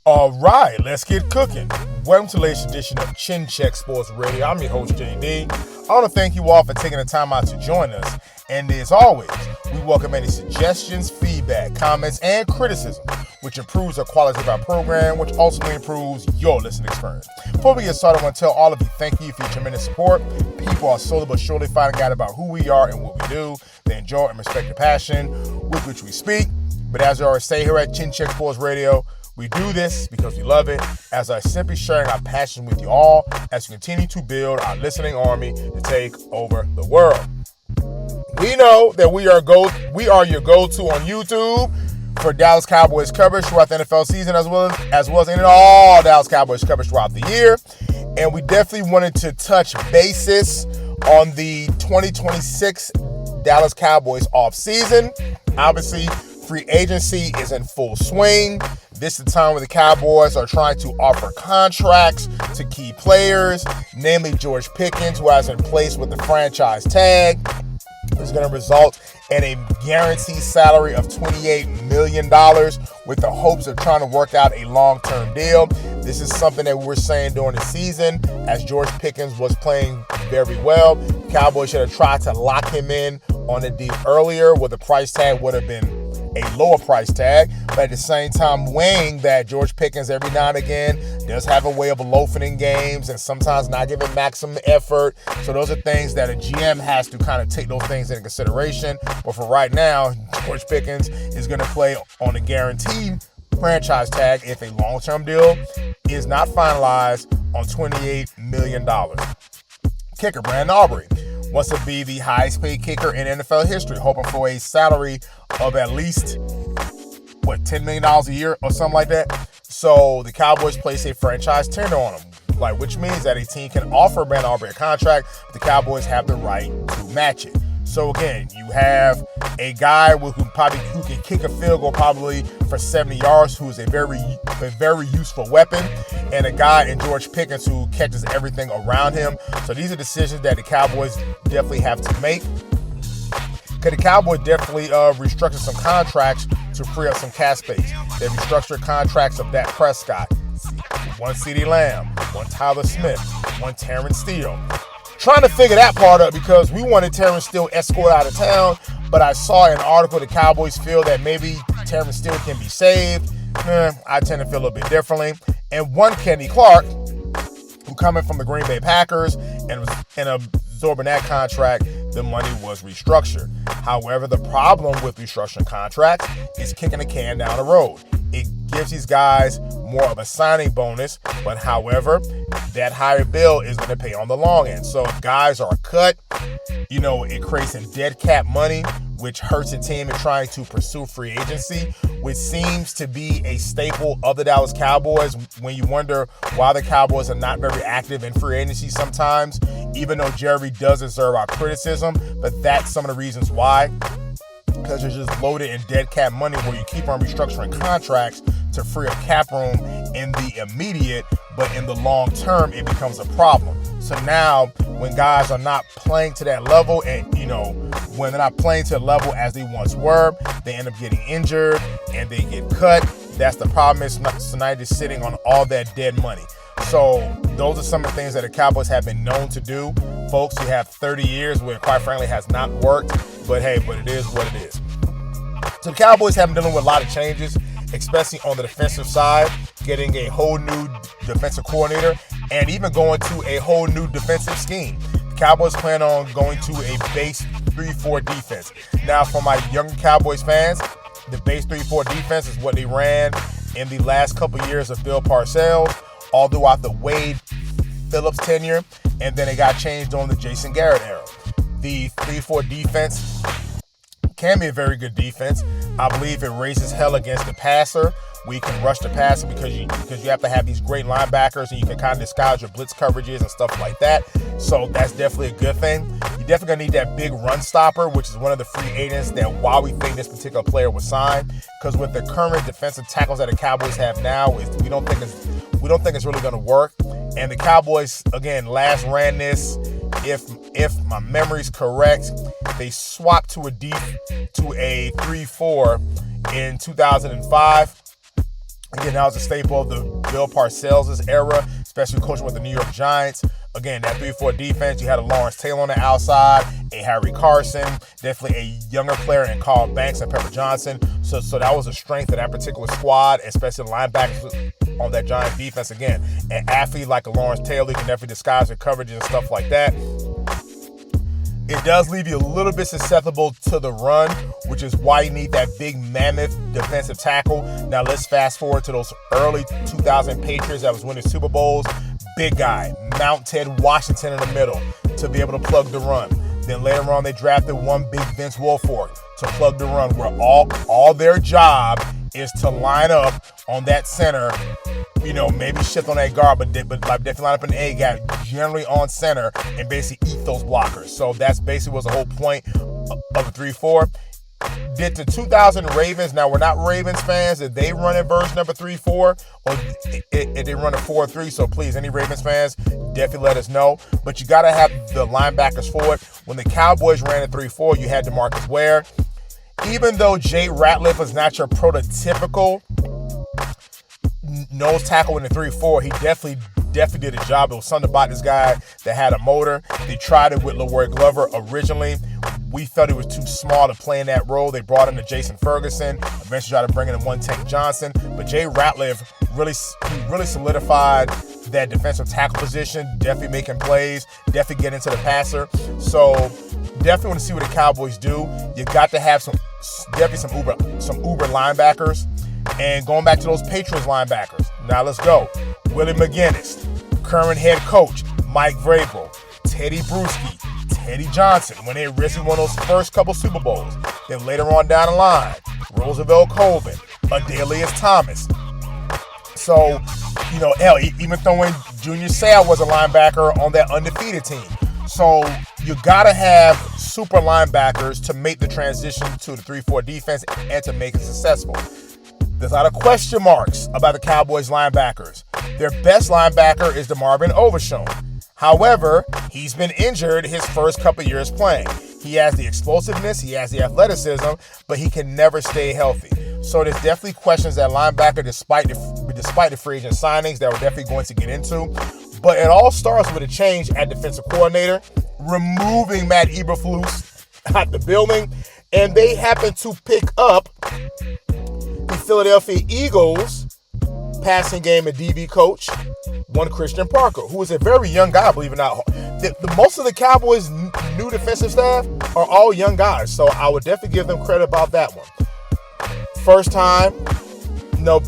All right, let's get cooking. Welcome to the latest edition of Chin Check Sports Radio. I'm your host, JD. I want to thank you all for taking the time out to join us. And as always, we welcome any suggestions, feedback, comments, and criticism, which improves the quality of our program, which ultimately improves your listening experience. Before we get started, I want to tell all of you thank you for your tremendous support. People are slowly but surely finding out about who we are and what we do. They enjoy and respect the passion with which we speak. But as I always say here at Chin Check Sports Radio, we do this because we love it, as I simply sharing our passion with you all as we continue to build our listening army to take over the world. We know that we are your go-to on YouTube for Dallas Cowboys coverage throughout the NFL season, as well as any all Dallas Cowboys coverage throughout the year. And we definitely wanted to touch basis on the 2026 Dallas Cowboys offseason. Obviously, free agency is in full swing. This is the time where the Cowboys are trying to offer contracts to key players, namely George Pickens, who has in place with the franchise tag. Is going to result in a guaranteed salary of $28 million with the hopes of trying to work out a long-term deal. This is something that we were saying during the season as George Pickens was playing very well. Cowboys should have tried to lock him in on a deal earlier where the price tag would have been a lower price tag, but at the same time weighing that George Pickens every now and again does have a way of loafing in games and sometimes not giving maximum effort. So those are things that a GM has to kind of take those things into consideration. But for right now, George Pickens is going to play on a guaranteed franchise tag if a long-term deal is not finalized on $28 million. Kicker Brandon Aubrey wants to be the highest paid kicker in NFL history, hoping for a salary of at least, $10 million a year or something like that. So the Cowboys place a franchise tender on him, which means that a team can offer Brandon Aubrey a contract, but the Cowboys have the right to match it. So again, you have a guy who can kick a field goal probably for 70 yards, who is a very useful weapon, and a guy in George Pickens who catches everything around him. So these are decisions that the Cowboys definitely have to make. Because the Cowboys definitely restructured some contracts to free up some cap space. They restructured contracts of Dak Prescott, one CeeDee Lamb, one Tyler Smith, one Terrence Steele. Trying to figure that part out because we wanted Terrence Steele escorted out of town, but I saw an article the Cowboys feel that maybe Terrence Steele can be saved. I tend to feel a little bit differently. And one Kenny Clark, who coming from the Green Bay Packers and was absorbing that contract, the money was restructured. However, the problem with restructuring contracts is kicking the can down the road. It gives these guys more of a signing bonus, but however, that higher bill is going to pay on the long end. So if guys are cut, it creates some dead cap money, which hurts a team in trying to pursue free agency, which seems to be a staple of the Dallas Cowboys when you wonder why the Cowboys are not very active in free agency sometimes, even though Jerry does deserve our criticism, but that's some of the reasons why. Because you're just loaded in dead cap money where you keep on restructuring contracts to free up cap room in the immediate, but in the long term, it becomes a problem. So now when guys are not playing to that level and, when they're not playing to the level as they once were, they end up getting injured and they get cut. That's the problem. So now they're sitting on all that dead money. So those are some of the things that the Cowboys have been known to do. Folks, you have 30 years where, quite frankly, has not worked. But it is what it is. So the Cowboys have been dealing with a lot of changes, especially on the defensive side, getting a whole new defensive coordinator and even going to a whole new defensive scheme. The Cowboys plan on going to a base 3-4 defense. Now, for my younger Cowboys fans, the base 3-4 defense is what they ran in the last couple years of Bill Parcells, all throughout the Wade Phillips tenure, and then it got changed on the Jason Garrett era. The 3-4 defense can be a very good defense. I believe it raises hell against the passer. We can rush the passer because you have to have these great linebackers and you can kind of disguise your blitz coverages and stuff like that. So that's definitely a good thing. You're definitely going to need that big run stopper, which is one of the free agents that why we think this particular player was signed. Because with the current defensive tackles that the Cowboys have now, we don't think it's really going to work. And the Cowboys, again, last ran this, if my memory's correct, they swapped to a 3-4 in 2005. Again, that was a staple of the Bill Parcells' era, especially coaching with the New York Giants. Again, that 3-4 defense, you had a Lawrence Taylor on the outside, a Harry Carson, definitely a younger player in Carl Banks and Pepper Johnson. So that was a strength of that particular squad, especially the linebackers on that Giants defense. Again, an athlete like a Lawrence Taylor can definitely disguise their coverage and stuff like that. It does leave you a little bit susceptible to the run, which is why you need that big mammoth defensive tackle. Now let's fast forward to those early 2000 Patriots that was winning Super Bowls. Big guy, Mount Ted Washington in the middle to be able to plug the run. Then later on they drafted one big Vince Wilfork to plug the run, where all their job is to line up on that center, maybe shift on that guard, but definitely line up in the A gap, generally on center, and basically eat those blockers. So that's basically was the whole point of a 3-4. Did the 2000 Ravens, now we're not Ravens fans, did they run a version of a 3-4, or did they run a 4-3? So please, any Ravens fans, definitely let us know. But you got to have the linebackers for it. When the Cowboys ran a 3-4, you had DeMarcus Ware. Even though Jay Ratliff was not your prototypical nose tackle in the 3-4, he definitely did a job. It was something about this guy that had a motor. They tried it with LeRoy Glover originally. We felt he was too small to play in that role. They brought in Jason Ferguson. Eventually tried to bring in One Tank Johnson. But Jay Ratliff really solidified that defensive tackle position, definitely making plays, definitely getting into the passer. So definitely want to see what the Cowboys do. You got to have some uber linebackers. And going back to those Patriots linebackers. Now let's go. Willie McGinnis, current head coach Mike Vrabel, Teddy Bruschi, Teddy Johnson, when they originally won those first couple Super Bowls. Then later on down the line, Roosevelt Colvin, Adelius Thomas. So, even throwing Junior Seau was a linebacker on that undefeated team. So you got to have super linebackers to make the transition to the 3-4 defense and to make it successful. There's a lot of question marks about the Cowboys linebackers. Their best linebacker is DeMarvin Overshown. However, he's been injured his first couple years playing. He has the explosiveness, he has the athleticism, but he can never stay healthy. So there's definitely questions at linebacker despite the free agent signings that we're definitely going to get into. But it all starts with a change at defensive coordinator, removing Matt Eberflus out the building, and they happen to pick up the Philadelphia Eagles passing game and DB coach, one Christian Parker, who is a very young guy, believe it or not. Most of the Cowboys' new defensive staff are all young guys, so I would definitely give them credit about that one. First time,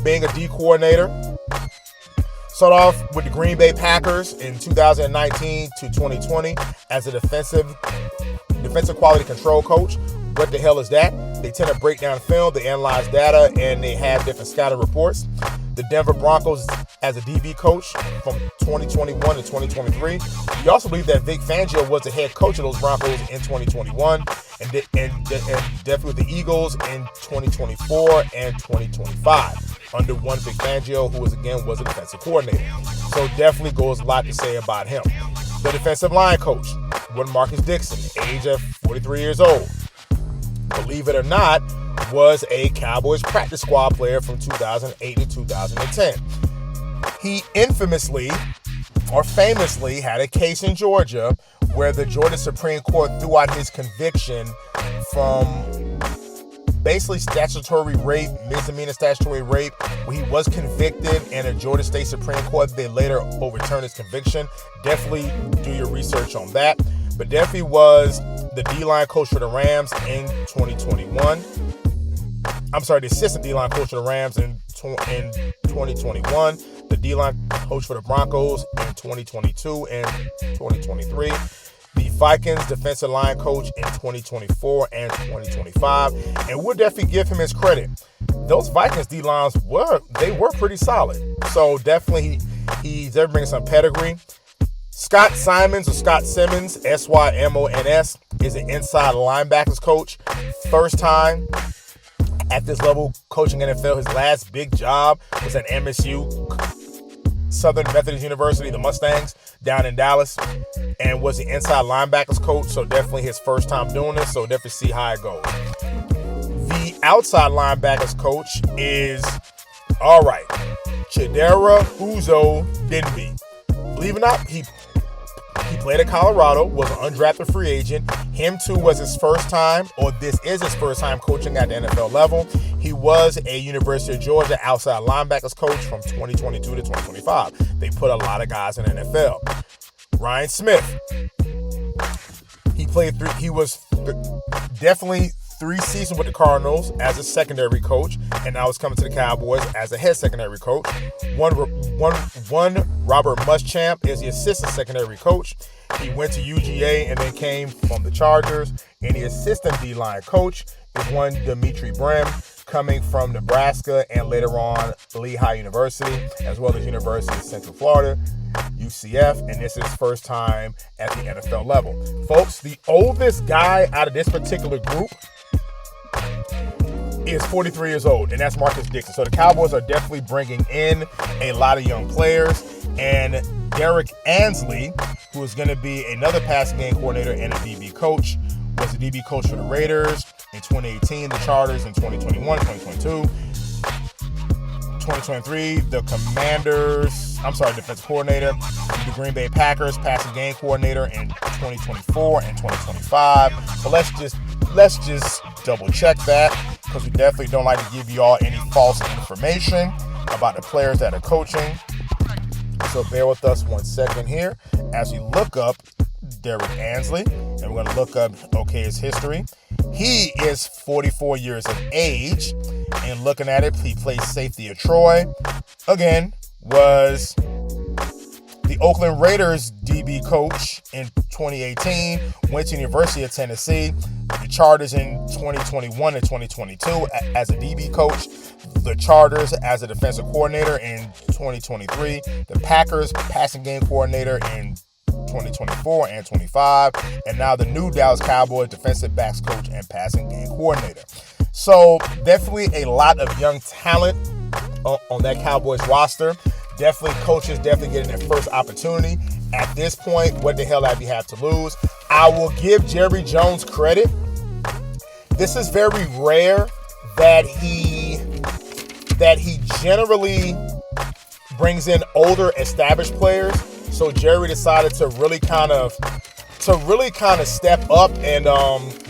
being a D coordinator. Start off with the Green Bay Packers in 2019 to 2020 as a defensive quality control coach. What the hell is that? They tend to break down film, they analyze data, and they have different scouting reports. The Denver Broncos as a DB coach from 2021 to 2023. We also believe that Vic Fangio was the head coach of those Broncos in 2021 and definitely with the Eagles in 2024 and 2025 under one Vic Fangio, who was a defensive coordinator. So definitely goes a lot to say about him. The defensive line coach, one Marcus Dixon, age of 43 years old. Believe it or not, was a Cowboys practice squad player from 2008 to 2010. He famously had a case in Georgia where the Georgia Supreme Court threw out his conviction from basically statutory rape, misdemeanor statutory rape, where he was convicted, and the Georgia State Supreme Court, they later overturned his conviction. Definitely do your research on that. But definitely was the D-line coach for the Rams in 2021. I'm sorry, the assistant D-line coach for the Rams in 2021. The D-line coach for the Broncos in 2022 and 2023. The Vikings defensive line coach in 2024 and 2025. And we'll definitely give him his credit. Those Vikings D-lines were pretty solid. So definitely he's there bringing some pedigree. Scott Simmons, S-Y-M-O-N-S, is an inside linebackers coach. First time at this level coaching NFL. His last big job was at MSU, Southern Methodist University, the Mustangs, down in Dallas, and was the inside linebackers coach. So definitely his first time doing this, so definitely see how it goes. The outside linebackers coach is, all right, Dara Uzo Denby. Believe it or not, he played at Colorado, was an undrafted free agent. Him too was his first time, or this is his first time coaching at the NFL level. He was a University of Georgia outside linebackers coach from 2022 to 2025. They put a lot of guys in the NFL. Ryan Smith. He was definitely 3 seasons with the Cardinals as a secondary coach, and now he's coming to the Cowboys as a head secondary coach. One Robert Muschamp is the assistant secondary coach. He went to UGA and then came from the Chargers. And the assistant D-line coach is one Dimitri Brim, coming from Nebraska and later on Lehigh University, as well as University of Central Florida, UCF, and this is his first time at the NFL level. Folks, the oldest guy out of this particular group is 43 years old, and that's Marcus Dixon. So the Cowboys are definitely bringing in a lot of young players, and Derek Ansley, who is going to be another passing game coordinator and a DB coach, was the DB coach for the Raiders in 2018, the Chargers in 2021, 2022. 2023, the defensive coordinator, the Green Bay Packers passing game coordinator in 2024 and 2025. So let's just double check that, because we definitely don't like to give you all any false information about the players that are coaching. So bear with us 1 second here as we look up Derek Ansley, and we're going to look up his history. He is 44 years of age, and looking at it, he plays safety at Troy. Again, was the Oakland Raiders DB coach in 2018, went to University of Tennessee, the Chargers in 2021 and 2022 as a DB coach, the Chargers as a defensive coordinator in 2023, the Packers passing game coordinator in 2024 and 25, and now the new Dallas Cowboys defensive backs coach and passing game coordinator. So definitely a lot of young talent on that Cowboys roster. Definitely coaches definitely getting their first opportunity. At this point, what the hell have you have to lose? I will give Jerry Jones credit. This is very rare that he generally brings in older established players. So Jerry decided to really kind of step up and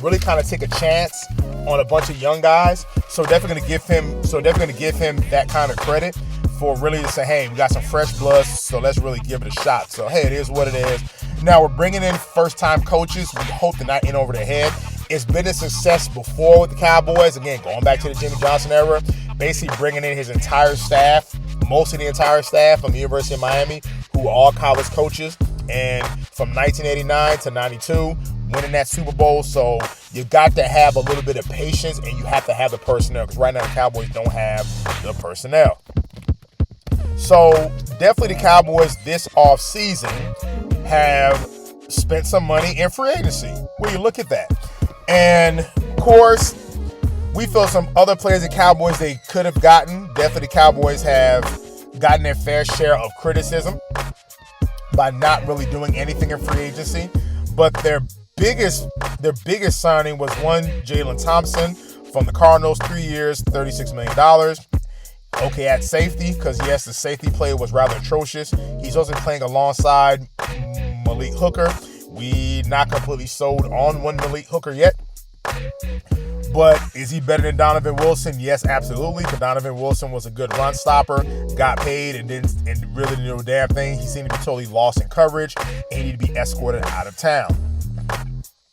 really kind of take a chance on a bunch of young guys. So definitely gonna give him that kind of credit for really to say, hey, we got some fresh blood, so let's really give it a shot. So hey, it is what it is. Now we're bringing in first-time coaches. We hope they're not in over their head. It's been a success before with the Cowboys. Again, going back to the Jimmy Johnson era, basically bringing in his entire staff, most of the entire staff from the University of Miami, who are all college coaches, and from 1989 to 92, winning that Super Bowl. So you got to have a little bit of patience, and you have to have the personnel, because right now the Cowboys don't have the personnel. So definitely the Cowboys this offseason have spent some money in free agency. When you look at that. And of course, we feel some other players the Cowboys they could have gotten. Definitely the Cowboys have gotten their fair share of criticism by not really doing anything in free agency. But their biggest signing was one Jalen Thompson from the Cardinals, 3 years, $36 million. Okay, at safety, because yes, the safety play was rather atrocious. He's also playing alongside Malik Hooker. We not completely sold on one Malik Hooker yet. But is he better than Donovan Wilson? Yes, absolutely. Because Donovan Wilson was a good run stopper, got paid, and really didn't do a damn thing. He seemed to be totally lost in coverage, and he needed to be escorted out of town.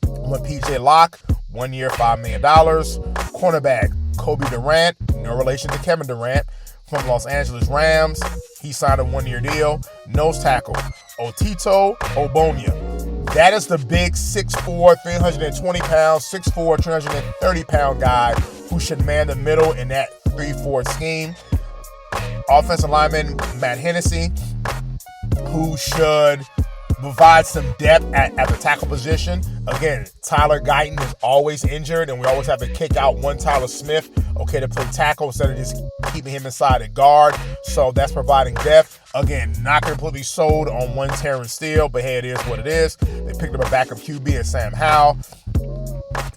With PJ Locke, 1 year, $5 million. Cornerback Kobe Durant, no relation to Kevin Durant, from Los Angeles Rams. He signed a 1-year deal. Nose tackle Otito Ogbonnia. That is the big 6'4", 320 pounds, 6'4", 330 pound guy who should man the middle in that 3-4 scheme. Offensive lineman Matt Hennessy, who should provide some depth at the tackle position. Again, Tyler Guyton is always injured, and we always have to kick out one Tyler Smith, to play tackle instead of just keeping him inside at guard. So that's providing depth. Again, not completely sold on one Terrence Steele, but hey, it is what it is. They picked up a backup QB at Sam Howell.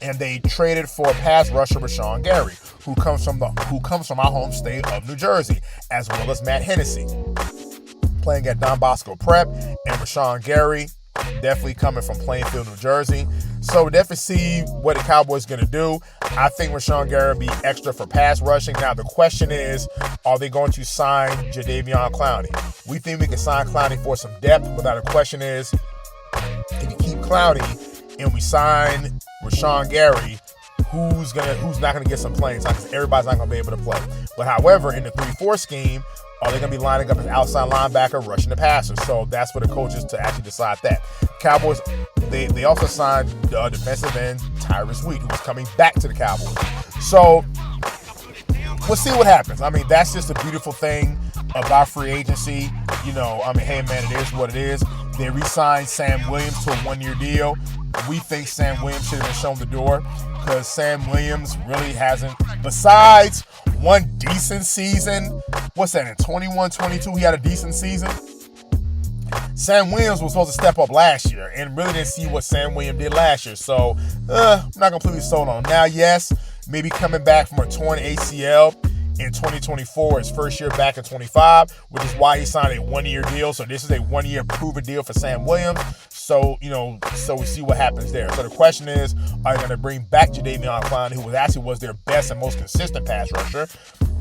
and they traded for pass rusher Rashawn Gary, who comes from our home state of New Jersey, as well as Matt Hennessy, playing at Don Bosco Prep, and Rashawn Gary definitely coming from Plainfield, New Jersey. So we definitely see what the Cowboys going to do. I think Rashawn Gary will be extra for pass rushing. Now, the question is, are they going to sign Jadeveon Clowney? We think we can sign Clowney for some depth, but now the question is, if you keep Clowney and we sign Rashawn Gary, who's not gonna get some playing time, because everybody's not gonna be able to play. But however, in the 3-4 scheme, are they gonna be lining up as outside linebacker, rushing the passer? So that's for the coaches to actually decide that. Cowboys, they also signed defensive end Tyrus Wheat, who's coming back to the Cowboys. So we'll see what happens. I mean, that's just a beautiful thing about free agency. Hey man, it is what it is. They re-signed Sam Williams to a 1-year deal. We think Sam Williams should have been shown the door, because Sam Williams really hasn't, besides one decent season. What's that, in 21-22, he had a decent season? Sam Williams was supposed to step up last year, and really didn't see what Sam Williams did last year. So, I'm not completely sold on him. Now, yes, maybe coming back from a torn ACL in 2024, his first year back in 25, which is why he signed a 1-year deal. So this is a 1-year proven deal for Sam Williams. So, so we see what happens there. So the question is, are you going to bring back Jadeveon Clowney, who was their best and most consistent pass rusher?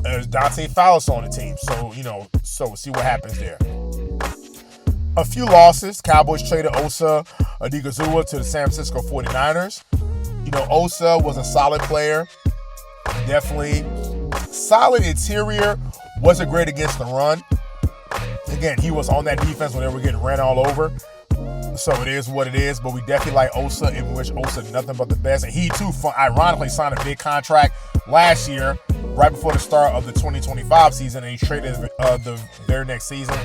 There's Dante Fowler's on the team. So, so we'll see what happens there. A few losses. Cowboys traded Osa Odighizuwa to the San Francisco 49ers. Osa was a solid player. Definitely solid interior. Wasn't great against the run. Again, he was on that defense when they were getting ran all over. So it is what it is. But we definitely like Osa, in which Osa nothing but the best. And he too, ironically, signed a big contract last year, right before the start of the 2025 season, and he traded the very next season,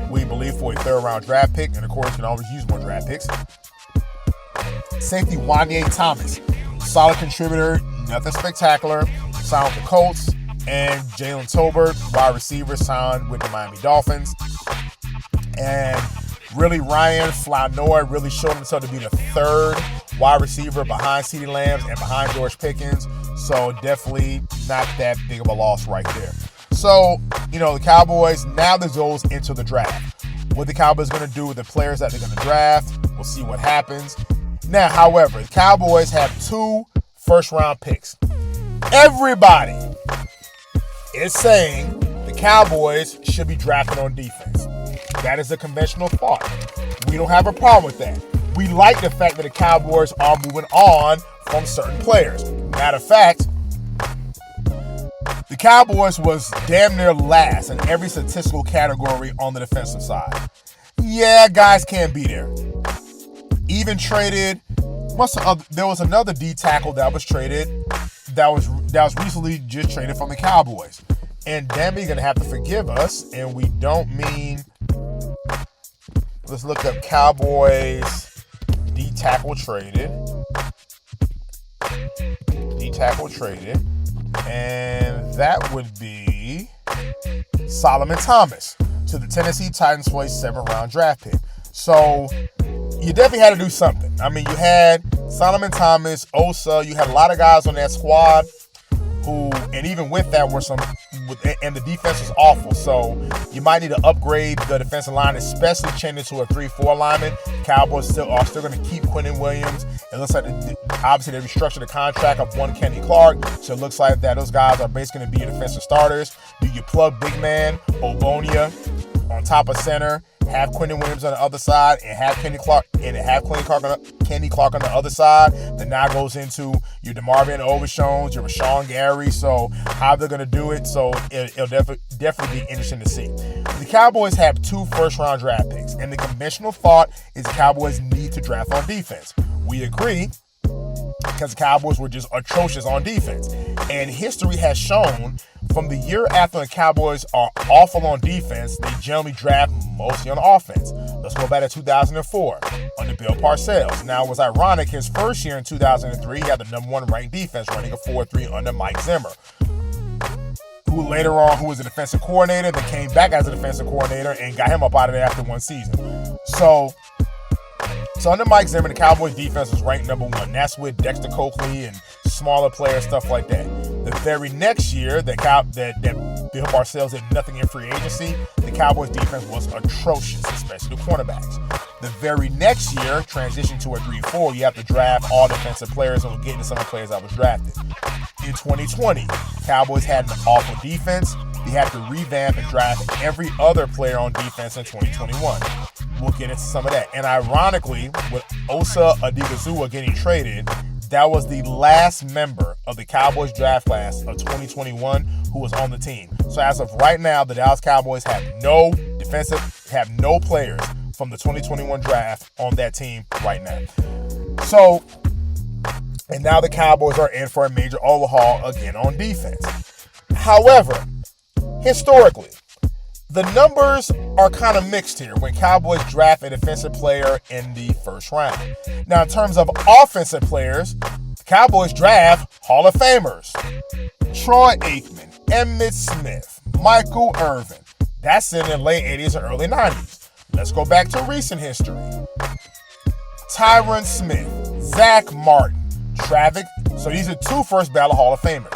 we believe, for a 3rd-round draft pick. And of course, you can always use more draft picks. Safety Wanye Thomas, solid contributor, nothing spectacular. Signed with the Colts. And Jalen Tolbert, wide receiver, signed with the Miami Dolphins. And really, Ryan Flournoy really showed himself to be the 3rd wide receiver behind CeeDee Lamb and behind George Pickens. So definitely not that big of a loss right there. So, the Cowboys, now this goes into the draft. What the Cowboys going to do with the players that they're going to draft, we'll see what happens. Now, however, the Cowboys have 2 first-round picks. Everybody is saying the Cowboys should be drafted on defense. That is a conventional thought. We don't have a problem with that. We like the fact that the Cowboys are moving on from certain players. Matter of fact, the Cowboys was damn near last in every statistical category on the defensive side. Yeah, guys can't be there. Even traded, there was another D tackle that was traded that was recently just traded from the Cowboys. And damn, you're going to have to forgive us. And we don't mean, let's look up Cowboys D tackle traded. And that would be Solomon Thomas to the Tennessee Titans for a 7th-round draft pick. So you definitely had to do something. I mean, you had Solomon Thomas, Osa, you had a lot of guys on that squad who, and even with that, and the defense was awful. So you might need to upgrade the defensive line, especially changing to a 3-4 lineman. Cowboys are still going to keep Quentin Williams. It looks like obviously they restructured the contract of one Kenny Clark, so it looks like that those guys are basically going to be your defensive starters. Do you plug big man Obonia on top of center, have Quentin Williams on the other side, and have Kenny Clark on the other side? Then now goes into your DeMarvin Overshones, your Rashawn Gary. So how they're going to do it, so it'll definitely be interesting to see. The Cowboys have 2 first-round draft picks, and the conventional thought is the Cowboys need to draft on defense. We agree, because the Cowboys were just atrocious on defense. And history has shown from the year after the Cowboys are awful on defense, they generally draft mostly on offense. Let's go back to 2004 under Bill Parcells. Now, it was ironic, his first year in 2003, he had the number 1 ranked defense, running a 4-3 under Mike Zimmer, who was a defensive coordinator, then came back as a defensive coordinator and got him up out of there after 1 season. So So under Mike Zimmer, the Cowboys defense was ranked number 1. That's with Dexter Coakley and smaller players, stuff like that. The very next year, that Bill Parcells did nothing in free agency, the Cowboys defense was atrocious, especially the cornerbacks. The very next year, transition to a 3-4, you have to draft all defensive players, and we'll get into some of the players that was drafted. In 2020, Cowboys had an awful defense. They had to revamp and draft every other player on defense in 2021. We'll get into some of that. And ironically, with Osa Odighizuwa getting traded, that was the last member of the Cowboys draft class of 2021 who was on the team. So as of right now, the Dallas Cowboys have no players from the 2021 draft on that team right now. So, and now the Cowboys are in for a major overhaul again on defense. However, historically, the numbers are kind of mixed here when Cowboys draft a defensive player in the first round. Now, in terms of offensive players, the Cowboys draft Hall of Famers. Troy Aikman, Emmitt Smith, Michael Irvin. That's in the late 80s and early 90s. Let's go back to recent history. Tyron Smith, Zach Martin, so these are 2 first ballot Hall of Famers.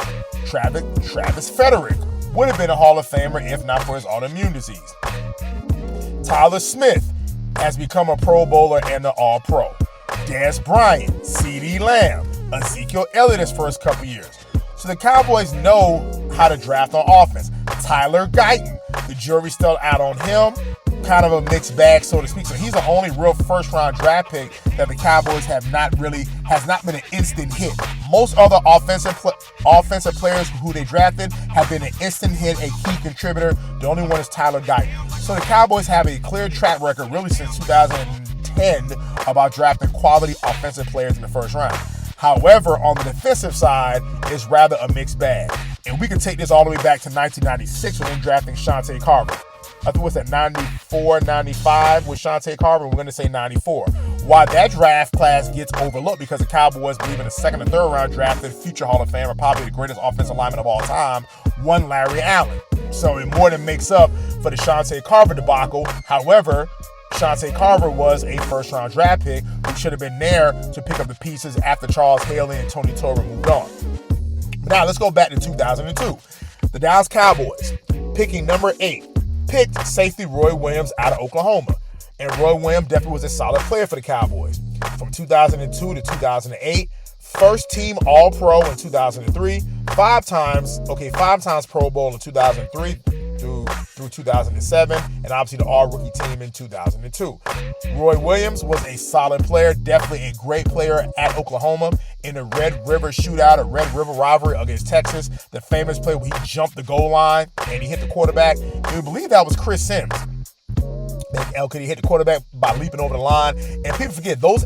Travis Frederick would have been a Hall of Famer if not for his autoimmune disease. Tyler Smith has become a Pro Bowler and an All-Pro. Dez Bryant, CeeDee Lamb, Ezekiel Elliott his first couple years. So the Cowboys know how to draft on offense. Tyler Guyton, the jury's still out on him. Kind of a mixed bag, so to speak. So he's the only real first-round draft pick that the Cowboys has not been an instant hit. Most other offensive players who they drafted have been an instant hit, a key contributor. The only one is Tyler Guyton. So the Cowboys have a clear track record, really since 2010, about drafting quality offensive players in the first round. However, on the defensive side, it's rather a mixed bag. And we can take this all the way back to 1996 when they drafting Shante Carver. I think it was at 94, 95 with Shante Carver. We're going to say 94. Why that draft class gets overlooked because the Cowboys, believe in the second and third round drafted future Hall of Famer, probably the greatest offensive lineman of all time, one Larry Allen. So it more than makes up for the Shante Carver debacle. However, Shante Carver was a first-round draft pick who should have been there to pick up the pieces after Charles Haley and Tony Torre moved on. Now, let's go back to 2002. The Dallas Cowboys, picking number 8, picked safety Roy Williams out of Oklahoma. And Roy Williams definitely was a solid player for the Cowboys. From 2002 to 2008, first team All-Pro in 2003, 5 times Pro Bowl in 2003 through 2007, and obviously the All-Rookie team in 2002. Roy Williams was a solid player, definitely a great player at Oklahoma in the Red River shootout, a Red River rivalry against Texas. The famous play where he jumped the goal line and he hit the quarterback. And we believe that was Chris Sims. He hit the quarterback by leaping over the line. And people forget, those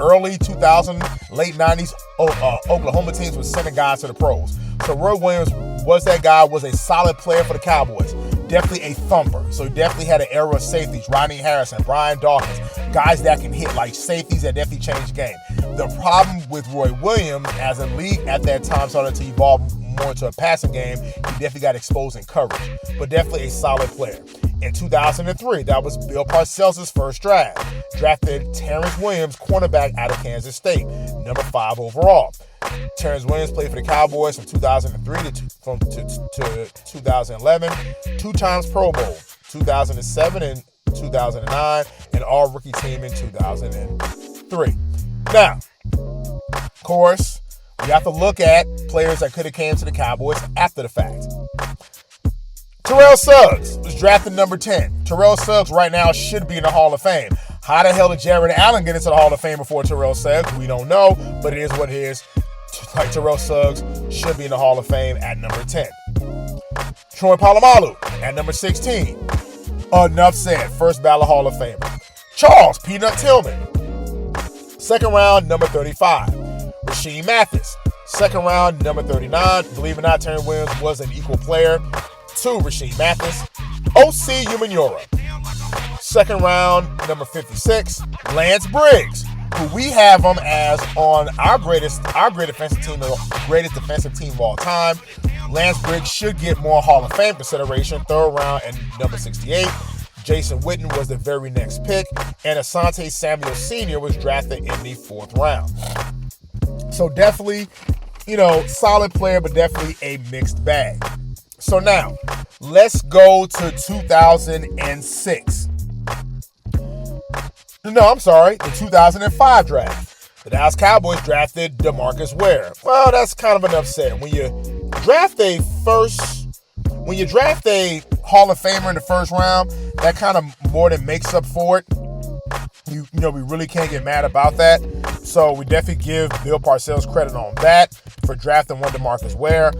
early 2000, late 90s Oklahoma teams were sending guys to the pros. So Roy Williams was that guy, was a solid player for the Cowboys. Definitely a thumper. So he definitely had an era of safeties. Rodney Harrison, Brian Dawkins, guys that can hit like safeties that definitely changed the game. The problem with Roy Williams, as a league at that time started to evolve more into a passing game, he definitely got exposed in coverage. But definitely a solid player. In 2003, that was Bill Parcells' first draft. Drafted Terrence Williams, cornerback out of Kansas State, number 5 overall. Terrence Williams played for the Cowboys from 2003 to 2011, 2 times Pro Bowl, 2007 and 2009, and All-Rookie team in 2003. Now, of course, we have to look at players that could have came to the Cowboys after the fact. Terrell Suggs was drafted number 10. Terrell Suggs right now should be in the Hall of Fame. How the hell did Jared Allen get into the Hall of Fame before Terrell Suggs? We don't know, but it is what it is. Like Terrell Suggs should be in the Hall of Fame at number 10. Troy Polamalu at number 16. Enough said. First ballot Hall of Famer. Charles Peanut Tillman. Second round, number 35. Rasheed Mathis. Second round, number 39. Believe it or not, Terrence Williams was an equal player to Rasheed Mathis. O.C. Umenyiora. Second round, number 56. Lance Briggs, who we have him as on our greatest defensive team, the greatest defensive team of all time. Lance Briggs should get more Hall of Fame consideration. Third round and number 68. Jason Witten was the very next pick, and Asante Samuel Sr. was drafted in the 4th round. So definitely, solid player, but definitely a mixed bag. So now, let's go to 2006. No, I'm sorry, the 2005 draft. The Dallas Cowboys drafted DeMarcus Ware. Well, that's kind of enough said. When you draft a Hall of Famer in the 1st round, that kind of more than makes up for it. We really can't get mad about that. So we definitely give Bill Parcells credit on that for drafting one DeMarcus Ware.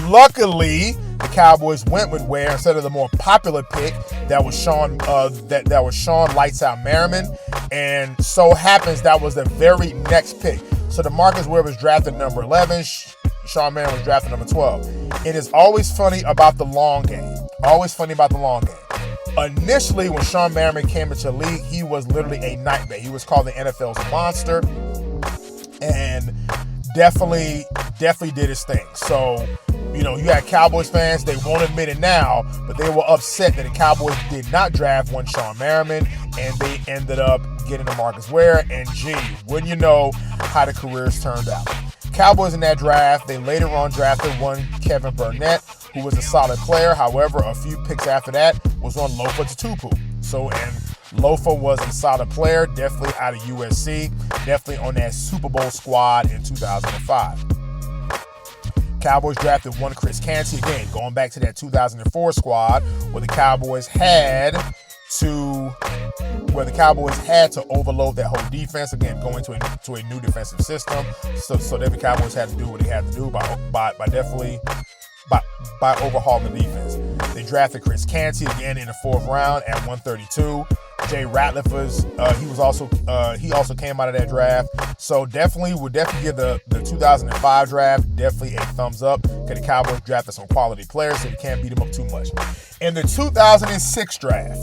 Luckily, the Cowboys went with Ware instead of the more popular pick that was Sean Lights Out Merriman, and so happens that was the very next pick. So DeMarcus Ware was drafted number 11. Sean Merriman was drafted number 12. It is always funny about the long game. Initially, when Sean Merriman came into the league, he was literally a nightmare. He was called the NFL's monster, and definitely did his thing. So, you had Cowboys fans, they won't admit it now, but they were upset that the Cowboys did not draft one Sean Merriman, and they ended up getting DeMarcus Ware, and wouldn't you know how the careers turned out. Cowboys in that draft, they later on drafted one Kevin Burnett, who was a solid player. However, a few picks after that was on Lofa Tatupu. And Lofa was a solid player, definitely out of USC, definitely on that Super Bowl squad in 2005. Cowboys drafted one Chris Canty, again, going back to that 2004 squad where the Cowboys had to overload that whole defense, again, going to a new defensive system. So the Cowboys had to do what they had to do by overhauling the defense. They drafted Chris Canty again in the 4th round at 132. Jay Ratliff he also came out of that draft. So would definitely give the 2005 draft definitely a thumbs up, because the Cowboys drafted some quality players, so you can't beat them up too much. In the 2006 draft,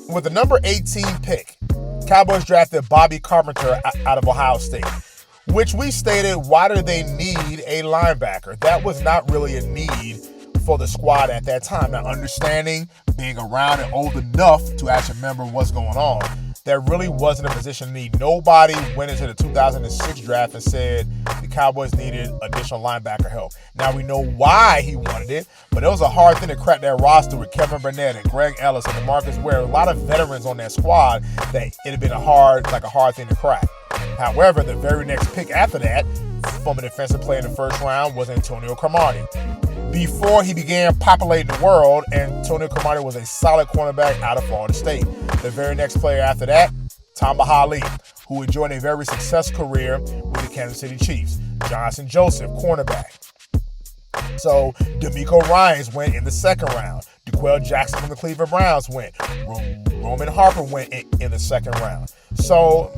with the number 18 pick, Cowboys drafted Bobby Carpenter out of Ohio State, which we stated, why do they need a linebacker? That was not really a need for the squad at that time. Now, understanding, being around and old enough to actually remember what's going on, there really wasn't a position need. Nobody went into the 2006 draft and said the Cowboys needed additional linebacker help. Now, we know why he wanted it, but it was a hard thing to crack that roster with Kevin Burnett and Greg Ellis and DeMarcus Ware. A lot of veterans on that squad that it had been a hard thing to crack. However, the very next pick after that, from a defensive player in the 1st round, was Antonio Cromartie. Before he began populating the world, Antonio Cromartie was a solid cornerback out of Florida State. The very next player after that, Tamba Hali, who enjoyed a very successful career with the Kansas City Chiefs. Johnson Joseph, cornerback. So D'Amico Ryans went in the 2nd round. DeQuell Jackson from the Cleveland Browns went. Roman Harper went in the 2nd round. So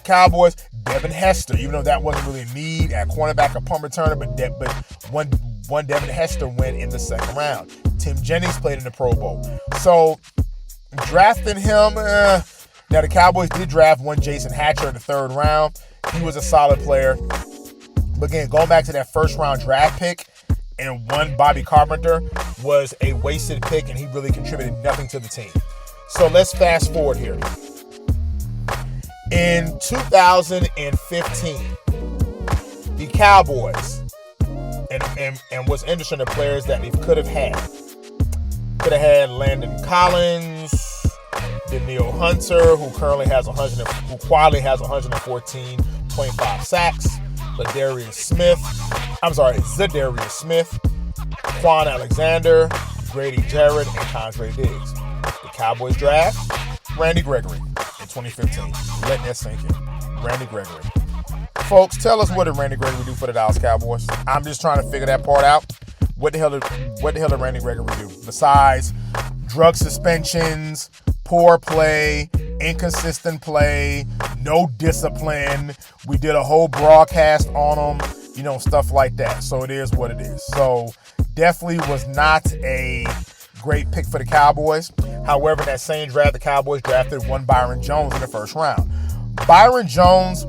Cowboys, Devin Hester, even though that wasn't really a need at cornerback or punt returner, but one Devin Hester went in the 2nd round. Tim Jennings played in the Pro Bowl. So drafting him, now the Cowboys did draft one Jason Hatcher in the 3rd round. He was a solid player. But again, going back to that 1st round draft pick, and one Bobby Carpenter was a wasted pick, and he really contributed nothing to the team. So let's fast forward here. In 2015, the Cowboys, and what's interesting, the players that they could have had Landon Collins, Daniil Hunter, who quietly has 114.5 sacks, Zadarius Smith, Quan Alexander, Grady Jarrett, and Condre Diggs. The Cowboys draft Randy Gregory in 2015. Let that sink in. Randy Gregory. Folks, tell us, what did Randy Gregory do for the Dallas Cowboys? I'm just trying to figure that part out. What the hell did Randy Gregory do? Besides drug suspensions, poor play, inconsistent play, no discipline. We did a whole broadcast on him, stuff like that. So it is what it is. So definitely was not a great pick for the Cowboys. However, in that same draft, the Cowboys drafted one Byron Jones in the 1st round. Byron Jones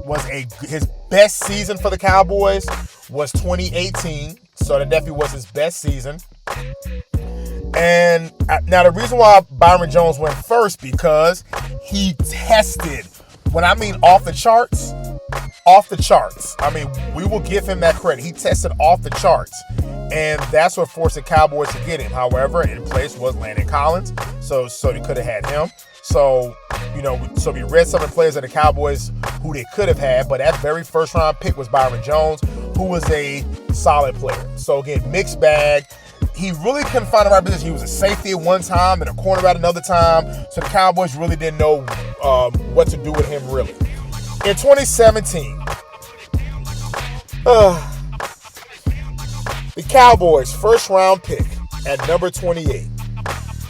his best season for the Cowboys was 2018. So that definitely was his best season. And now the reason why Byron Jones went first, because he tested, when I mean off the charts. I mean, we will give him that credit. He tested off the charts. And that's what forced the Cowboys to get him. However, in place was Landon Collins. So they could have had him. So, we read some of the players of the Cowboys who they could have had. But that very first round pick was Byron Jones, who was a solid player. So again, mixed bag. He really couldn't find the right position. He was a safety at one time and a corner at another time. So the Cowboys really didn't know what to do with him, really. In 2017, the Cowboys' first-round pick at number 28,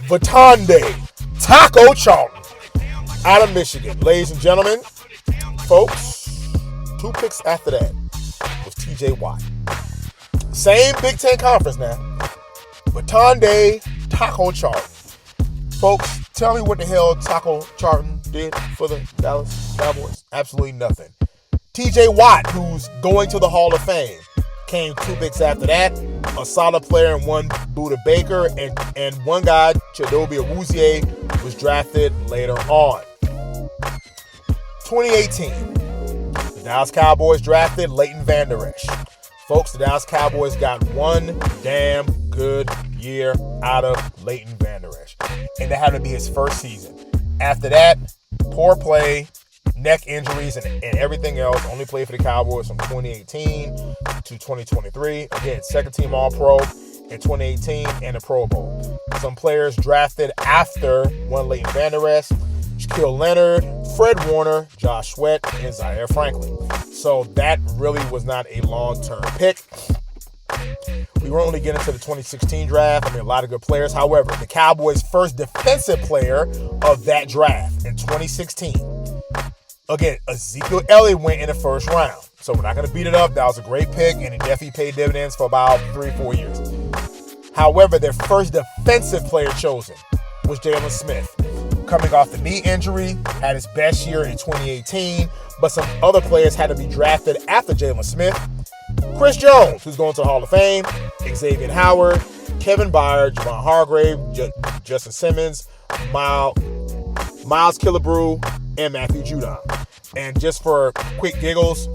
Vitande Taco Charlton, out of Michigan. Ladies and gentlemen, folks, 2 picks after that was T.J. Watt. Same Big Ten conference now. Vitande Taco Charlton. Folks, tell me what the hell Taco Charlton did for the Dallas Cowboys. Absolutely nothing. T.J. Watt, who's going to the Hall of Fame, came 2 picks after that. A solid player and one Buda Baker, and one guy, Chidobe Awuzie, was drafted later on. 2018, the Dallas Cowboys drafted Leighton Vander Esch. Folks, the Dallas Cowboys got one damn good year out of Leighton Vander Esch, and that had to be his first season. After that, poor play, neck injuries, and everything else. Only played for the Cowboys from 2018 to 2023. Again, second-team All-Pro in 2018 and a Pro Bowl. Some players drafted after one Leighton Vander Esch: Shaquille Leonard, Fred Warner, Josh Sweat, and Zaire Franklin. So that really was not a long-term pick. We were only getting to the 2016 draft. I mean, a lot of good players. However, the Cowboys' first defensive player of that draft in 2016. Again, Ezekiel Elliott went in the first round. So we're not going to beat it up. That was a great pick, and it definitely paid dividends for about 3-4 years. However, their first defensive player chosen was Jalen Smith. Coming off the knee injury, had his best year in 2018, but some other players had to be drafted after Jalen Smith. Chris Jones, who's going to the Hall of Fame, Xavier Howard, Kevin Byard, Javon Hargrave, Justin Simmons, Miles Killebrew, and Matthew Judon. And just for quick giggles,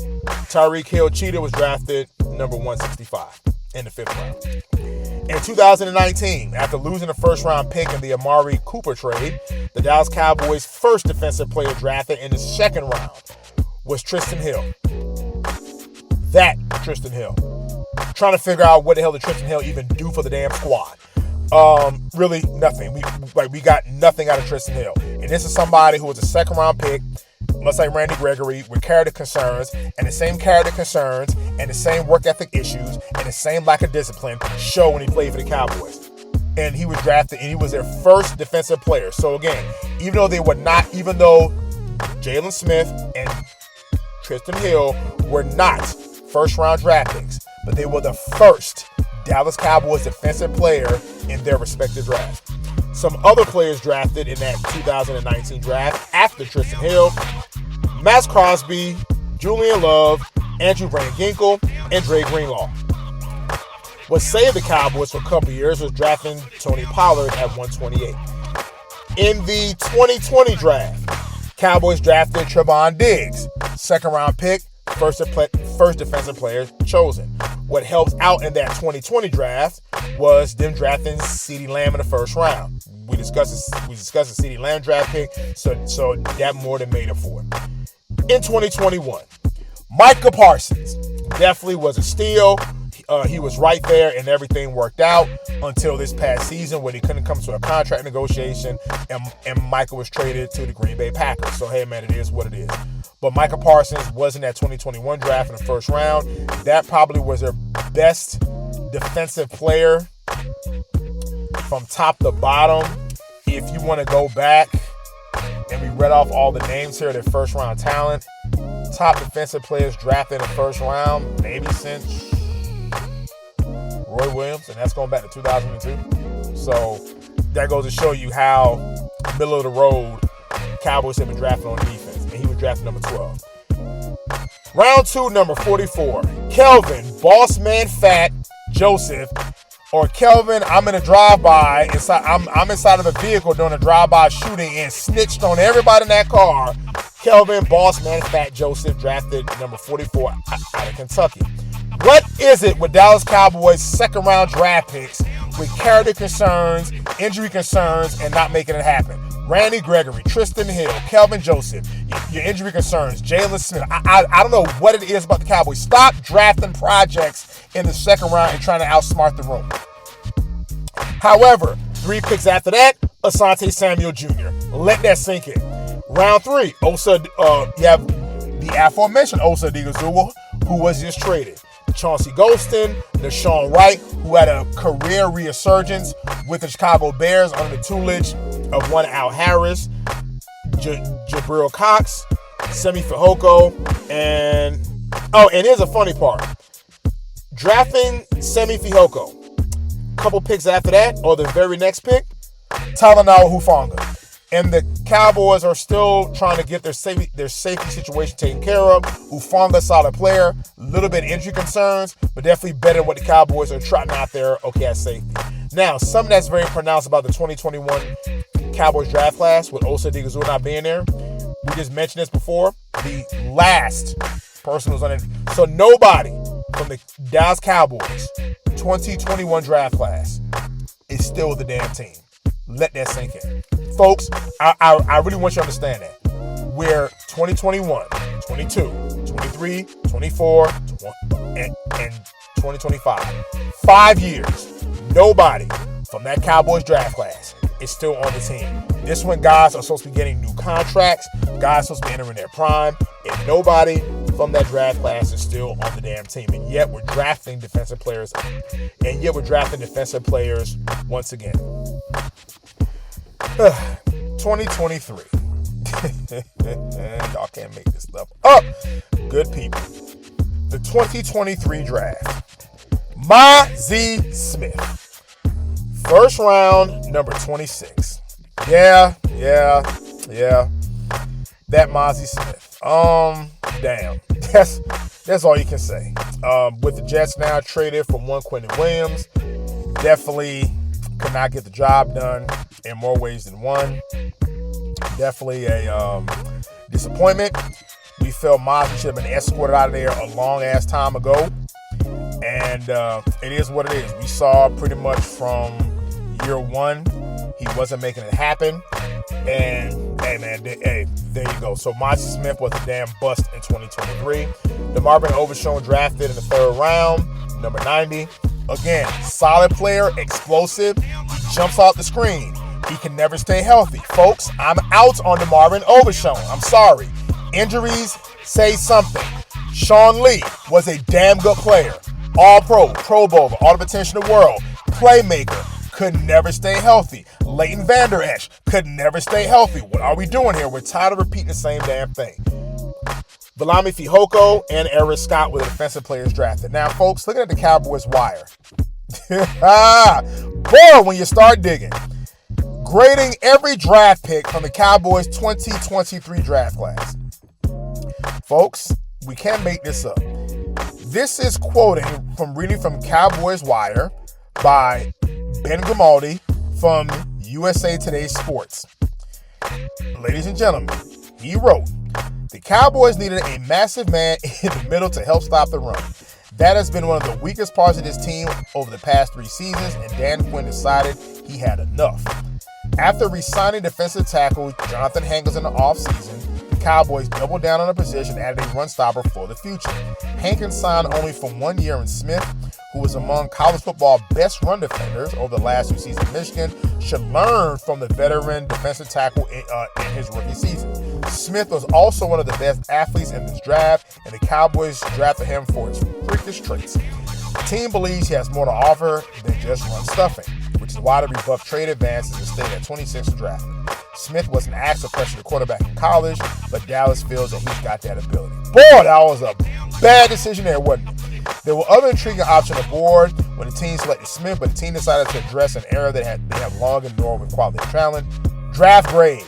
Tyreek Hill Cheetah was drafted number 165 in the 5th round. In 2019, after losing the first-round pick in the Amari Cooper trade, the Dallas Cowboys' first defensive player drafted in the 2nd round was Tristan Hill. That Tristan Hill. Trying to figure out what the hell did Tristan Hill even do for the damn squad. Really nothing. We got nothing out of Tristan Hill. And this is somebody who was a 2nd-round pick, much like Randy Gregory, with character concerns, and the same character concerns, and the same work ethic issues, and the same lack of discipline show when he played for the Cowboys. And he was drafted, and he was their first defensive player. So again, even though Jalen Smith and Tristan Hill were not first-round draft picks, but they were the first Dallas Cowboys defensive player in their respective draft. Some other players drafted in that 2019 draft after Tristan Hill: Max Crosby, Julian Love, Andrew Van Ginkel, and Dre Greenlaw. What saved the Cowboys for a couple years was drafting Tony Pollard at 128. In the 2020 draft, Cowboys drafted Trevon Diggs, 2nd-round pick, first defensive player chosen. What helped out in that 2020 draft was them drafting CeeDee Lamb in the 1st round. We discussed the CeeDee Lamb draft pick, so that more than made up for it. In 2021, Micah Parsons definitely was a steal. He was right there, and everything worked out until this past season when he couldn't come to a contract negotiation, and Micah was traded to the Green Bay Packers. So, hey, man, it is what it is. But Micah Parsons was in that 2021 draft in the 1st round. That probably was their best defensive player from top to bottom. If you want to go back and we read off all the names here, their 1st-round talent, top defensive players drafted in the 1st round, maybe since Roy Williams, and that's going back to 2002. So that goes to show you how middle of the road Cowboys have been drafted on defense, and he was drafted number 12. Round 2, number 44, Kelvin Bossman Fat Joseph Or Kelvin, I'm in a drive-by. I'm inside of a vehicle doing a drive-by shooting and snitched on everybody in that car. Kelvin, boss man, Fat Joseph, drafted number 44 out of Kentucky. What is it with Dallas Cowboys second-round draft picks with character concerns, injury concerns, and not making it happen? Randy Gregory, Tristan Hill, Kelvin Joseph, your injury concerns, Jalen Smith. I don't know what it is about the Cowboys. Stop drafting projects in the second round and trying to outsmart the room. However, 3 picks after that, Asante Samuel Jr. Let that sink in. Round 3, you have the aforementioned Osa Odighizuwa, who was just traded. Chauncey Golston, Deshaun Wright, who had a career resurgence with the Chicago Bears under the tutelage of one Al Harris, Jabril Cox, Semi Fehoko, and here's a funny part. Drafting Semi Fehoko, a couple picks after that, or the very next pick, Talanoa Hufanga. And the Cowboys are still trying to get their safety situation taken care of. Hufanga, solid player, a little bit injury concerns, but definitely better than what the Cowboys are trotting out there, at safety. Now, something that's very pronounced about the 2021 Cowboys draft class with Osa Odighizuwa not being there. We just mentioned this before. The last person who's on it. So nobody from the Dallas Cowboys 2021 draft class is still with the damn team. Let that sink in. Folks, I really want you to understand that. We're 2021, 22, 23, 24, and 2025. 5 years. Nobody from that Cowboys draft class is still on the team. This one, guys are supposed to be getting new contracts. Guys are supposed to be entering their prime. And nobody from that draft class is still on the damn team. And yet we're drafting defensive players. Once again. 2023. Y'all can't make this stuff up. Good people. The 2023 draft. Mazi Smith. First round, number 26. Yeah. That Mazi Smith. Damn. That's all you can say. With the Jets now traded for one Quentin Williams, definitely could not get the job done in more ways than one. Definitely a disappointment. We felt Mazi should have been escorted out of there a long-ass time ago. And it is what it is. We saw pretty much from year one, he wasn't making it happen. And, there you go. So Mazi Smith was a damn bust in 2023. DeMarvin Overshown drafted in the 3rd round, number 90. Again, solid player, explosive. He jumps off the screen. He can never stay healthy. Folks, I'm out on DeMarvin Overshown. I'm sorry. Injuries say something. Sean Lee was a damn good player. All-Pro, Pro Bowler, all the potential in the world. Playmaker, could never stay healthy. Leighton Vander Esch could never stay healthy. What are we doing here? We're tired of repeating the same damn thing. Valami Fehoko and Eric Scott were the defensive players drafted. Now, folks, looking at the Cowboys wire. Boy, when you start digging. Grading every draft pick from the Cowboys 2023 draft class. Folks, we can't make this up. This is quoting from reading from Cowboys Wire by Ben Grimaldi from USA Today Sports. Ladies and gentlemen, he wrote, the Cowboys needed a massive man in the middle to help stop the run. That has been one of the weakest parts of this team over the past 3 seasons, and Dan Quinn decided he had enough. After re-signing defensive tackle Jonathan Hankins in the offseason, the Cowboys doubled down on a position, adding a run stopper for the future. Hankins signed only for 1 year, and Smith, who was among college football's best run defenders over the last 2 seasons in Michigan, should learn from the veteran defensive tackle in his rookie season. Smith was also one of the best athletes in this draft, and the Cowboys drafted him for his freakish traits. The team believes he has more to offer than just run stuffing, which is why the rebuff trade advances and stayed at 26 to draft. Smith wasn't asked to pressure the quarterback in college, but Dallas feels that he's got that ability. Boy, that was a bad decision there, wasn't it? There were other intriguing options on the board when the team selected Smith, but the team decided to address an error that they have long ignored with quality talent. Draft grade,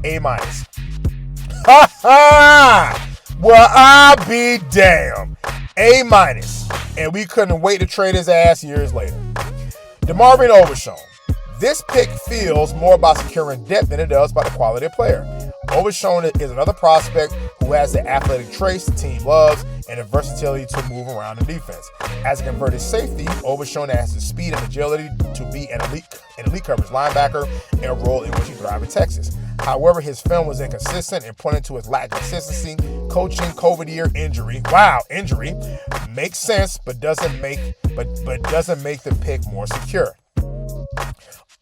A-. Ha ha! Well, I'll be damned. A-. And we couldn't wait to trade his ass years later. DeMarvin Overshown. This pick feels more about securing depth than it does about the quality of player. Overshown is another prospect who has the athletic traits the team loves and the versatility to move around in defense. As a converted safety, Overshown has the speed and agility to be an elite coverage linebacker, a role in which he thrived in Texas. However, his film was inconsistent and pointed to his lack of consistency. Coaching, COVID year, injury. Wow, injury makes sense, but doesn't make the pick more secure.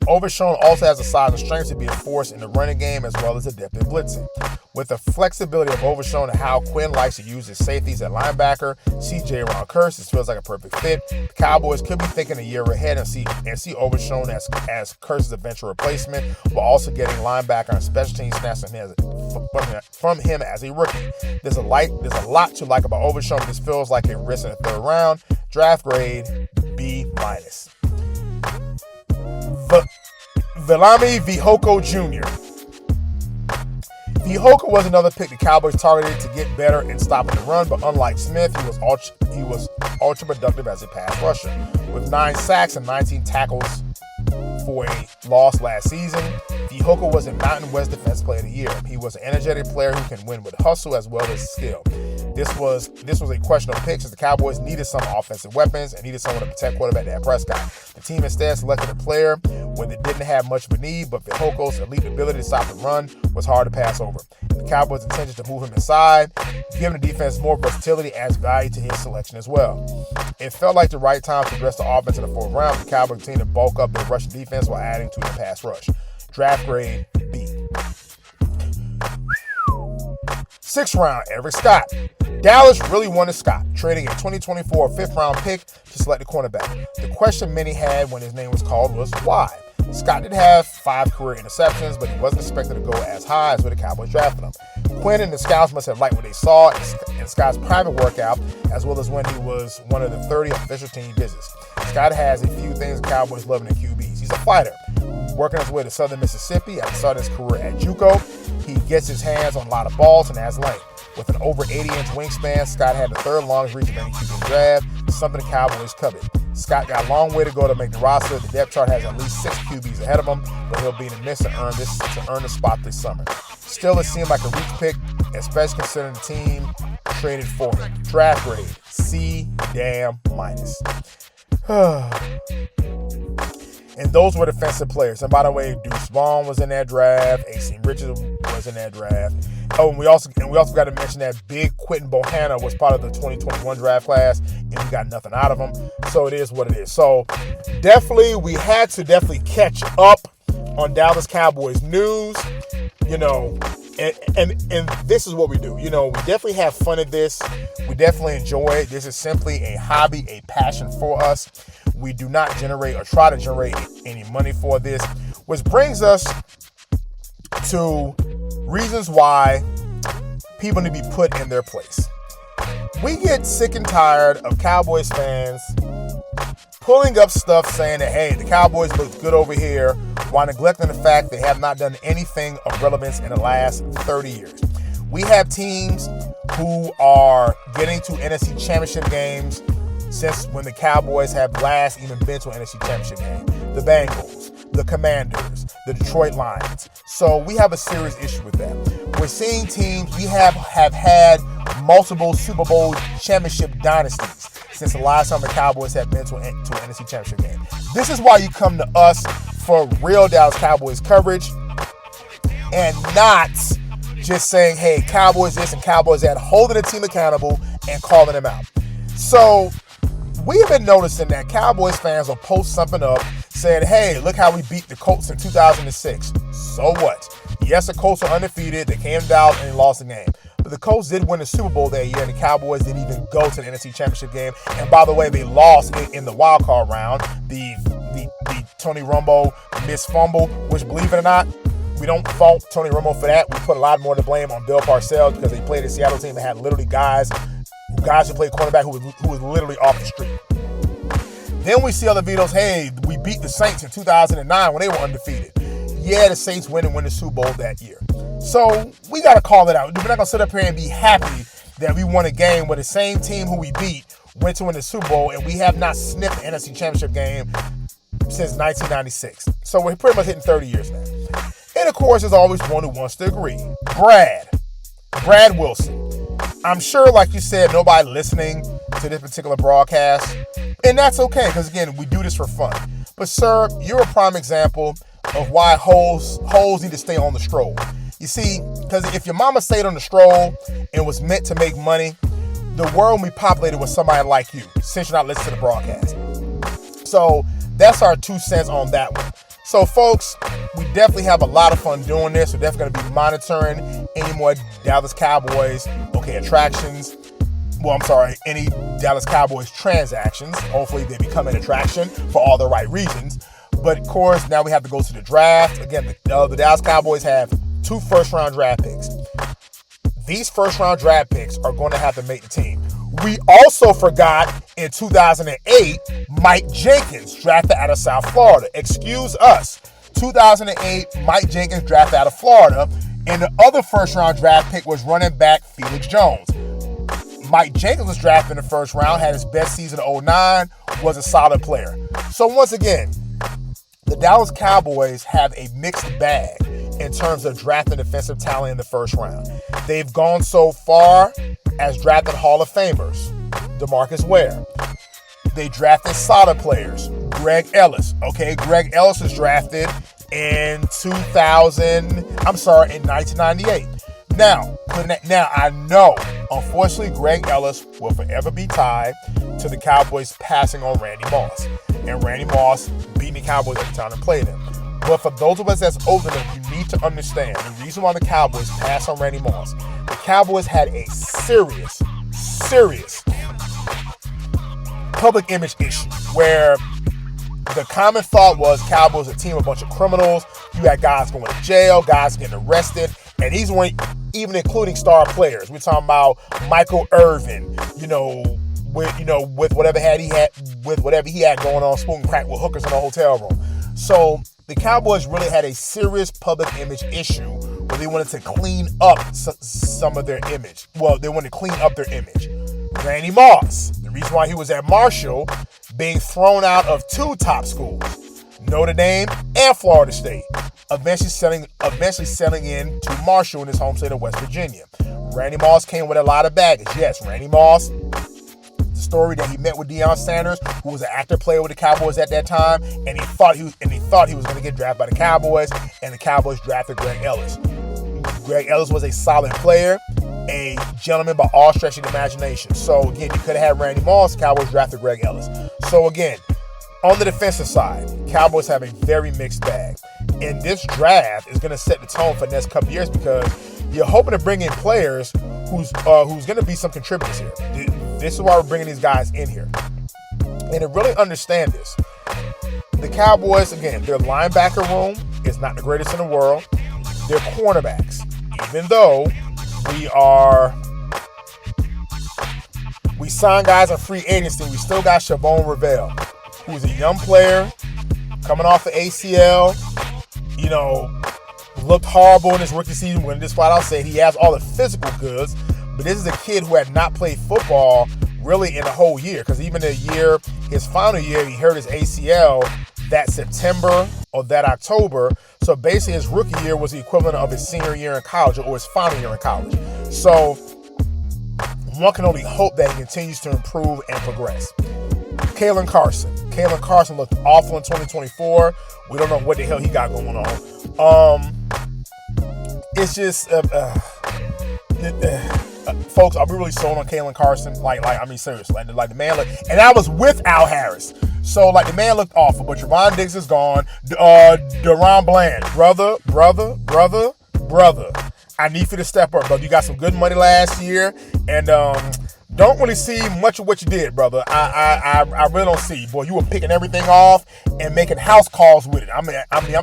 Overshown also has the size and strength to be a force in the running game as well as adept at blitzing. With the flexibility of Overshown and how Quinn likes to use his safeties at linebacker, CJ Ron Kearse, this feels like a perfect fit. The Cowboys could be thinking a year ahead and see Overshown as Kearse's eventual replacement, while also getting linebacker and special team snaps from him as a rookie. There's a lot to like about Overshown. This feels like a risk in the third round. Draft grade B-. Viliami Fehoko Jr. Fehoko was another pick the Cowboys targeted to get better in stopping the run, but unlike Smith, he was ultra productive as a pass rusher. With 9 sacks and 19 tackles for a loss last season, Fehoko was a Mountain West Defensive Player of the Year. He was an energetic player who can win with hustle as well as skill. This was a questionable pick since the Cowboys needed some offensive weapons and needed someone to protect quarterback Dak Prescott. The team instead selected a player when they didn't have much of a need, but Fehoko's elite ability to stop the run was hard to pass over. The Cowboys' intention to move him inside, giving the defense more versatility, adds value to his selection as well. It felt like the right time to address the offense in the fourth round. The Cowboys continued to bulk up their rushing defense while adding to the pass rush. Draft grade B. 6th round, Eric Scott. Dallas really wanted Scott, trading a 2024 5th-round pick to select the cornerback. The question many had when his name was called was why. Scott did have 5 career interceptions, but he wasn't expected to go as high as where the Cowboys drafted him. Quinn and the scouts must have liked what they saw in Scott's private workout, as well as when he was one of the 30 official team visits. Scott has a few things the Cowboys love in the QBs. He's a fighter, working his way to Southern Mississippi after starting his career at JUCO. He gets his hands on a lot of balls and has length. With an over 80-inch wingspan, Scott had the 3rd longest reach of any QB in the draft, something the Cowboys coveted. Scott got a long way to go to make the roster. The depth chart has at least 6 QBs ahead of him, but he'll be in the mix to earn the spot this summer. Still, it seemed like a reach pick, especially considering the team traded for him. Draft grade C-. And those were defensive players. And by the way, Deuce Vaughn was in that draft. A.C. Richards was in that draft. Oh, and we also got to mention that big Quentin Bohanna was part of the 2021 draft class, and we got nothing out of him. So it is what it is. So we had to catch up on Dallas Cowboys news, and this is what we do. We definitely have fun at this. We definitely enjoy it. This is simply a hobby, a passion for us. We do not generate or try to generate any money for this, which brings us to reasons why people need to be put in their place. We get sick and tired of Cowboys fans pulling up stuff saying that, hey, the Cowboys look good over here, while neglecting the fact they have not done anything of relevance in the last 30 years. We have teams who are getting to NFC Championship games since when the Cowboys have last even been to an NFC Championship game. The Bengals, the Commanders, the Detroit Lions. So we have a serious issue with that. We're seeing teams, we have had multiple Super Bowl championship dynasties since the last time the Cowboys have been to an NFC Championship game. This is why you come to us for real Dallas Cowboys coverage and not just saying, hey, Cowboys this and Cowboys that, holding the team accountable and calling them out. So we have been noticing that Cowboys fans will post something up saying, hey, look how we beat the Colts in 2006. So what? Yes, the Colts are undefeated. They came down and lost the game. But the Colts did win the Super Bowl that year, and the Cowboys didn't even go to the NFC Championship game. And by the way, they lost in the wild card round. The Tony Romo missed fumble, which, believe it or not, we don't fault Tony Romo for that. We put a lot more to blame on Bill Parcells because they played a Seattle team that had literally guys who played quarterback who was literally off the street. Then we see other videos, hey, we beat the Saints in 2009 when they were undefeated. Yeah, the Saints win the Super Bowl that year. So we got to call it out. We're not going to sit up here and be happy that we won a game where the same team who we beat went to win the Super Bowl, and we have not sniffed the NFC Championship game since 1996. So we're pretty much hitting 30 years now. And of course, there's always one who wants to agree. Brad Wilson. I'm sure, like you said, nobody listening to this particular broadcast, and that's okay, because again, we do this for fun. But sir, you're a prime example of why hoes need to stay on the stroll. You see, because if your mama stayed on the stroll and was meant to make money, the world will be populated with somebody like you, since you're not listening to the broadcast. So that's our 2 cents on that one. So folks, we definitely have a lot of fun doing this. We're definitely going to be monitoring any more Dallas Cowboys, attractions. Any Dallas Cowboys transactions. Hopefully they become an attraction for all the right reasons. But of course, now we have to go to the draft. Again, the Dallas Cowboys have 2 first-round draft picks. These first-round draft picks are going to have to make the team. We also forgot in 2008, Mike Jenkins drafted out of South Florida. Excuse us. 2008, Mike Jenkins drafted out of Florida. And the other first-round draft pick was running back Felix Jones. Mike Jenkins was drafted in the first round, had his best season in 2009, was a solid player. So once again, the Dallas Cowboys have a mixed bag in terms of drafting defensive talent in the first round. They've gone so far as drafted Hall of Famers, DeMarcus Ware. They drafted solid players, Greg Ellis. Greg Ellis was drafted in 1998. Now, I know, unfortunately, Greg Ellis will forever be tied to the Cowboys passing on Randy Moss. And Randy Moss beating the Cowboys every time they played them. But for those of us that's older than you need to understand the reason why the Cowboys passed on Randy Moss. The Cowboys had a serious public image issue where the common thought was Cowboys a team of a bunch of criminals. You had guys going to jail, guys getting arrested, and these weren't even including star players. We're talking about Michael Irvin, with whatever he had going on, smoking crack with hookers in a hotel room. So the Cowboys really had a serious public image issue where they wanted to clean up some of their image. Well, they wanted to clean up their image. Randy Moss, the reason why he was at Marshall, being thrown out of 2 top schools, Notre Dame and Florida State, eventually settling in to Marshall in his home state of West Virginia. Randy Moss came with a lot of baggage. Yes, Randy Moss, the story that he met with Deion Sanders, who was an active player with the Cowboys at that time, and he thought he was going to get drafted by the Cowboys, and the Cowboys drafted Greg Ellis. Greg Ellis was a solid player, a gentleman by all stretch of the imagination. So again, you could have had Randy Moss, Cowboys drafted Greg Ellis. So again, on the defensive side, Cowboys have a very mixed bag. And this draft is going to set the tone for the next couple of years because you're hoping to bring in players who's going to be some contributors here. This is why we're bringing these guys in here. And to really understand this, the Cowboys, again, their linebacker room is not the greatest in the world. Their cornerbacks, even though we signed guys on free agency, we still got Shavon Reveille, who's a young player coming off the ACL, looked horrible in his rookie season. When this spot, I'll say he has all the physical goods, but this is a kid who had not played football really in a whole year, because even his final year, he hurt his ACL that September or that October. So basically his rookie year was the equivalent of his senior year in college or his final year in college. So one can only hope that he continues to improve and progress. Kalen Carson looked awful in 2024. We don't know what the hell he got going on. It's just, folks, are we really sold on Kalen Carson? Seriously. Like the man looked, and that was with Al Harris. So, the man looked awful, but Trevon Diggs is gone. Deron Bland, brother, I need you to step up, brother. You got some good money last year, and don't really see much of what you did, brother. I really don't see. Boy, you were picking everything off and making house calls with it. I'm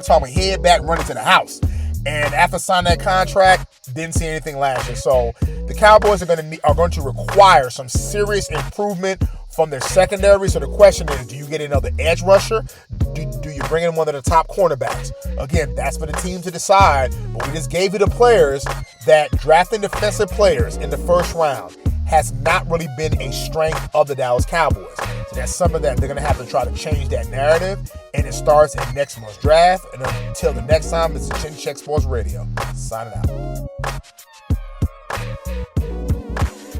talking head back running to the house. And after signing that contract, didn't see anything last year. So the Cowboys are going to require some serious improvement from their secondary. So the question is, do you get another edge rusher? Do you bring in one of the top cornerbacks? Again, that's for the team to decide. But we just gave you the players that drafting defensive players in the first round has not really been a strength of the Dallas Cowboys. So that's something that they're going to have to try to change that narrative, and it starts in next month's draft. And until the next time, this is Chin Check Sports Radio. Signing out.